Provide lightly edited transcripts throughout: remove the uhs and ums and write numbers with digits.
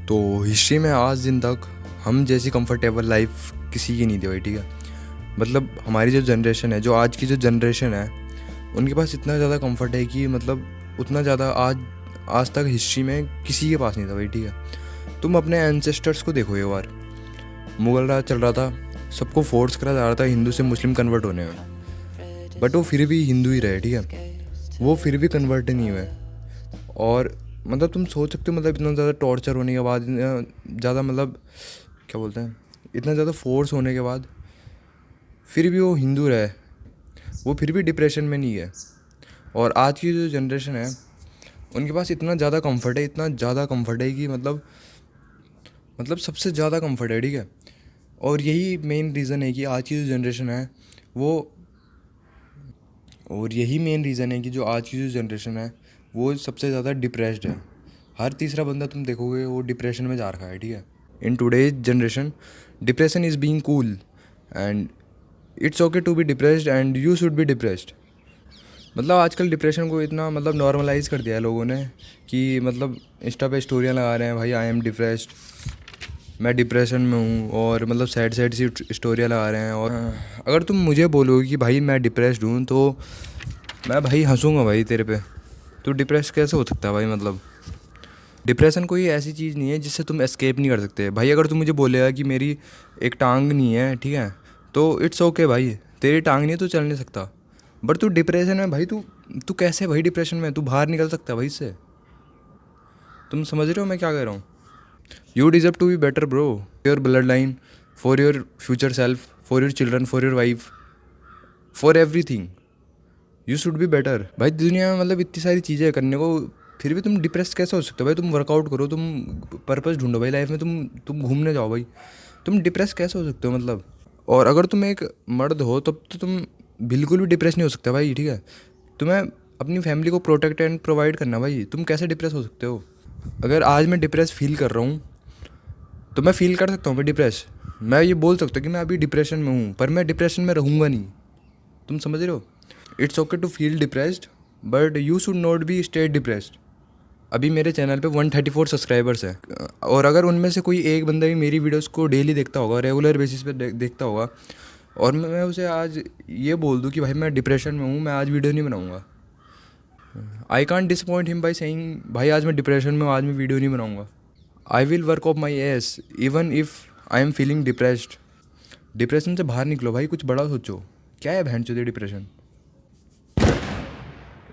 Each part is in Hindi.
तो हिस्ट्री में आज दिन तक हम जैसी कंफर्टेबल लाइफ किसी की नहीं थी भाई, ठीक है। मतलब हमारी जो जनरेशन है, जो आज की जो जनरेशन है, उनके पास इतना ज़्यादा कंफर्ट है कि मतलब उतना ज़्यादा आज तक हिस्ट्री में किसी के पास नहीं था भाई, ठीक है। तुम अपने एंसेस्टर्स को देखो एक बार। मुगल राज चल रहा था, सबको फोर्स करा जा रहा था हिंदू से मुस्लिम कन्वर्ट होने में, बट वो फिर भी हिंदू ही रहे, ठीक है। वो फिर भी कन्वर्ट नहीं हुए। और मतलब तुम सोच सकते हो, मतलब इतना ज़्यादा टॉर्चर होने के बाद, इतना ज़्यादा मतलब क्या बोलते हैं, इतना ज़्यादा फोर्स होने के बाद फिर भी वो हिंदू रहे, वो फिर भी डिप्रेशन में नहीं है। और आज की जो जनरेशन है, उनके पास इतना ज़्यादा कंफर्ट है, इतना ज़्यादा कंफर्ट है कि मतलब सबसे ज़्यादा कंफर्ट है, ठीक है। और यही मेन रीज़न है कि आज की जो जनरेशन है वो और यही मेन रीज़न है कि जो आज की जो जनरेशन है वो सबसे ज़्यादा डिप्रेस्ड है। हर तीसरा बंदा तुम देखोगे वो डिप्रेशन में जा रखा है, ठीक है। In today's generation depression is being cool and it's okay to be depressed and you should be depressed. मतलब आजकल डिप्रेशन को इतना मतलब नॉर्मलाइज कर दिया है लोगों ने कि मतलब इंस्टा पे स्टोरियाँ लगा रहे हैं, भाई आई एम डिप्रेस्ड, मैं डिप्रेशन में हूँ, और मतलब सैड सैड सी स्टोरियाँ लगा रहे हैं। और अगर तुम मुझे बोलोगे कि भाई मैं डिप्रेस्ड हूँ, तो मैं भाई हंसूंगा भाई तेरे पे। तू डिप्रेस कैसे हो सकता है भाई? मतलब डिप्रेशन कोई ऐसी चीज़ नहीं है जिससे तुम एस्केप नहीं कर सकते भाई। अगर तुम मुझे बोलेगा कि मेरी एक टांग नहीं है, ठीक है, तो इट्स ओके भाई, तेरी टांग नहीं है तो चल नहीं सकता। बट तू डिप्रेशन में भाई, तू तू कैसे भाई डिप्रेशन में तू बाहर निकल सकता है भाई इससे? तुम समझ रहे हो मैं क्या कह रहा हूँ? You deserve to be better bro, your blood line, for your future self, for your children, for your wife, for everything you should be better. भाई दुनिया में मतलब इतनी सारी चीज़ें करने को, फिर भी तुम डिप्रेस कैसे हो सकते हो भाई? तुम वर्कआउट करो, तुम पर्पस ढूंढो भाई लाइफ में, तुम घूमने जाओ भाई, तुम डिप्रेस कैसे हो सकते हो मतलब? और अगर तुम एक मर्द हो तब तो तुम बिल्कुल भी डिप्रेस नहीं हो सकते भाई, ठीक है। तुम्हें अपनी फैमिली को प्रोटेक्ट एंड प्रोवाइड करना भाई, तुम कैसे डिप्रेस हो सकते हो? अगर आज मैं डिप्रेस फील कर रहा हूँ तो मैं फील कर सकता हूँ भाई डिप्रेस। मैं ये बोल सकता हूँ कि मैं अभी डिप्रेशन में हूँ, पर मैं डिप्रेशन में रहूँगा नहीं। तुम समझ रहे हो? It's okay to feel depressed but you should not be stay depressed. अभी मेरे चैनल पे 134 सब्सक्राइबर्स हैं, और अगर उनमें से कोई एक बंदा भी मेरी वीडियोस को डेली देखता होगा, रेगुलर बेसिस पे देखता होगा, और मैं उसे आज ये बोल दूँ कि भाई मैं डिप्रेशन में हूँ, मैं आज वीडियो नहीं बनाऊँगा, I can't disappoint him by saying भाई आज मैं डिप्रेशन में हूँ, आज मैं वीडियो नहीं बनाऊँगा। I will work of my S even if I am feeling depressed. Depression से बाहर निकलो भाई, कुछ बड़ा सोचो। क्या है बहन चोदी depression?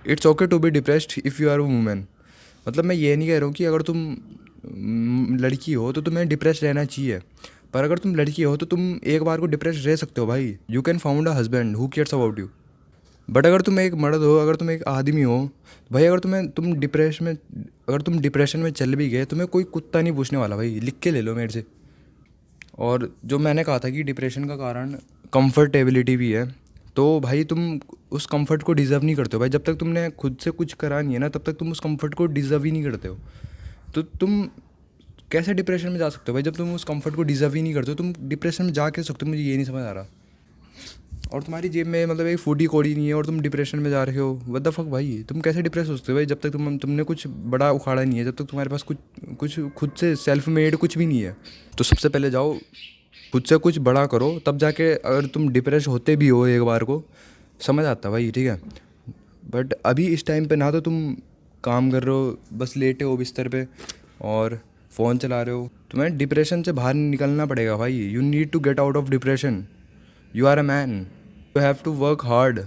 It's okay to be depressed if you are a women. मतलब मैं ये नहीं कह रहा हूँ कि अगर तुम लड़की हो तो तुम्हें डिप्रेस रहना चाहिए, पर अगर तुम लड़की हो तो तुम एक बार को डिप्रेस रह सकते हो भाई। You can found a husband who cares about you. But अगर तुम एक मर्द हो, अगर तुम एक आदमी हो, तो भाई अगर तुम डिप्रेशन में चल भी गए, तुम्हें कोई कुत्ता नहीं पूछने वाला भाई, लिख के ले लो मेरे से। और जो मैंने कहा था कि डिप्रेशन का कारण कंफर्टेबिलिटी भी है, तो भाई तुम उस कंफर्ट को डिज़र्व नहीं करते हो भाई। जब तक तुमने खुद से कुछ करा नहीं है ना, तब तक तुम उस कंफर्ट को डिज़र्व ही नहीं करते हो। तो तुम कैसे डिप्रेशन में जा सकते हो भाई? जब तुम उस कंफर्ट को डिज़र्व ही नहीं करते हो, तुम डिप्रेशन में जा कैसे सकते हो? मुझे ये नहीं समझ आ रहा। और तुम्हारी जेब में मतलब एक फूटी कौड़ी नहीं है और तुम डिप्रेशन में जा रहे हो, व्हाट द फक भाई? तुम कैसे डिप्रेस हो सकते हो भाई जब तक तुमने कुछ बड़ा उखाड़ा नहीं है, जब तक तुम्हारे पास कुछ कुछ खुद से सेल्फ मेड कुछ भी नहीं है। तो सबसे पहले जाओ खुद से कुछ बड़ा करो, तब जाके अगर तुम डिप्रेस होते भी हो एक बार को, समझ आता भाई, ठीक है। बट अभी इस टाइम पे ना तो तुम काम कर रहे हो, बस लेटे हो बिस्तर पे और फ़ोन चला रहे हो। तुम्हें डिप्रेशन से बाहर निकलना पड़ेगा भाई। You need to get out of depression. You are a man, you have to work hard.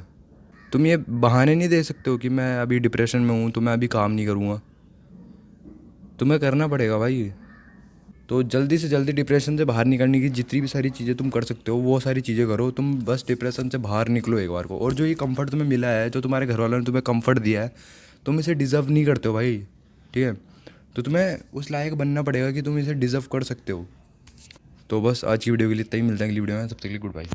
तुम ये बहाने नहीं दे सकते हो कि मैं अभी डिप्रेशन में हूँ तो मैं अभी काम नहीं करूँगा। तुम्हें करना पड़ेगा भाई। तो जल्दी से जल्दी डिप्रेशन से बाहर निकलने की जितनी भी सारी चीज़ें तुम कर सकते हो वो सारी चीज़ें करो। तुम बस डिप्रेशन से बाहर निकलो एक बार को। और जो ये कंफर्ट तुम्हें मिला है, जो तुम्हारे घर वालों ने तुम्हें कंफर्ट दिया है, तुम इसे डिज़र्व नहीं करते हो भाई, ठीक है। तो तुम्हें उस लायक बनना पड़ेगा कि तुम इसे डिज़र्व कर सकते हो। तो बस आज की वीडियो के लिए इतना ही, मिलता है अगली वीडियो में, तब तक के लिए गुड बाय।